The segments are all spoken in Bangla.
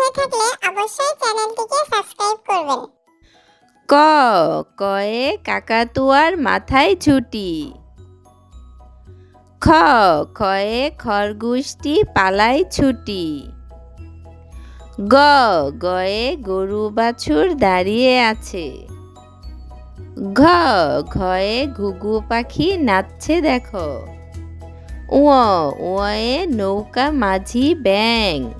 হয়ে থাকলে অবশ্যই চ্যানেলটিকে সাবস্ক্রাইব করবেন। ক কয়ে কাকাতুয়ার মাথায় ছুটি। খ খয়ে খরগোশটি পালায় ছুটি। গ গয়ে গরু বাছুর দাঁড়িয়ে আছে। ঘ ঘয়ে ঘুঘু পাখি নাচছে দেখো। উয়ে নৌকা মাঝি ব্যাং।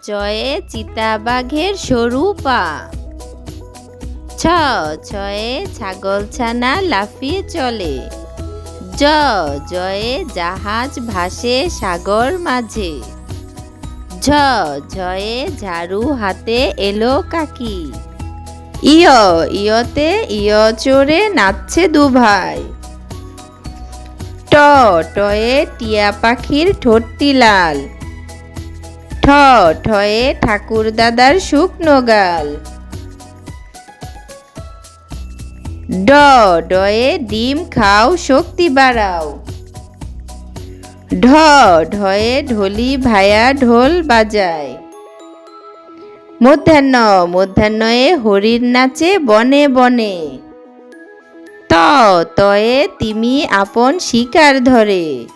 চয়ে চিতাবাঘের সরু পা। ছয়ে ছাগলছানা লাফিয়ে চলে। জয়ে জাহাজ ভাসে সাগর মাঝে। ঝয়ে ঝাড়ু হাতে এলো কাকি। ইয়তে ইয় চড়ে নাচছে দুভাই। টয়ে টিয়া পাখির ঠোঁটটি লাল। ঠয়ে ঠাকুর দাদার শুকনো গাল। ডয়ে ডিম খাও শক্তি বাড়াও। ঢয়ে ঢোলি ভায়া ঢোল বাজায়। মধ্যাহ্নয়ে হরিণ নাচে বনে বনে। তয়ে তিমি আপন শিকার ধরে।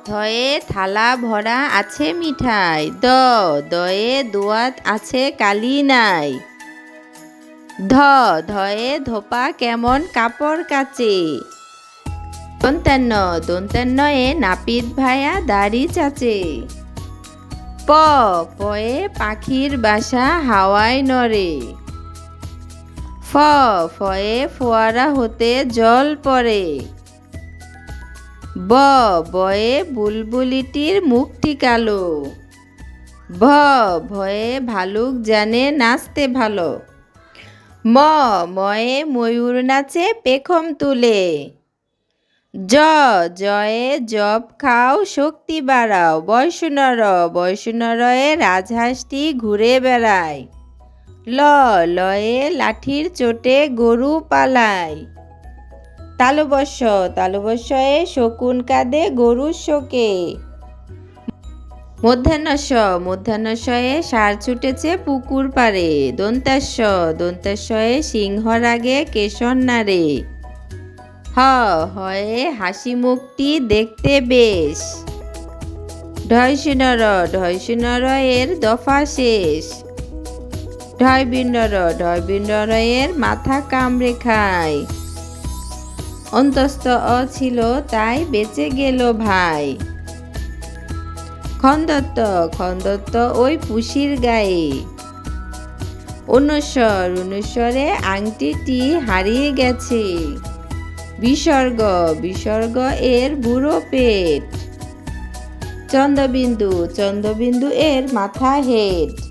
থয়ে থালা ভরা আছে মিঠাই। দয়ে দোয়াত আছে কালি নাই। ধয়ে ধোপা কেমন কাপড় কাচে। দন্তান্নয়ে নাপিত ভায়া দাড়ি চাচে। পয়ে পাখির বাসা হাওয়ায় নড়ে। ফয়ে ফোয়ারা হতে জল পড়ে। বয়ে বুলবুলিটির মুখটি কালো। ভয়ে ভালুক জানে নাচতে ভালো। ময়ে ময়ূর নাচে পেখম তুলে। জয়ে জব খাও শক্তি বাড়াও। বয়সুনরয়ে রাজহাঁসটি ঘুরে বেড়ায়। লয়ে লাঠির চোটে গরু পালায়। তালবস্যয়ে শকুন কাঁদে গরুর শোকে। মধ্যাহ্নশয়ে ষাঁড় ছুটেছে পুকুর পাড়ে। দন্তাস্যয়ে সিংহর আগে কেশর নাড়ে। হয়ে হাসি মুখটি দেখতে বেশ। ঢয়সুনরয়ের দফা শেষ। ঢয়বিন্নরয়ের মাথা কামড়ে খায়। অন্তস্থ ছিল তাই বেঁচে গেল ভাই। খন্দত্ত ওই পুষির গায়ে। অনুস্বরে আংটিটি হারিয়ে গেছে। বিসর্গ এর বুড়ো পেট। চন্দ্রবিন্দু এর মাথা হেড।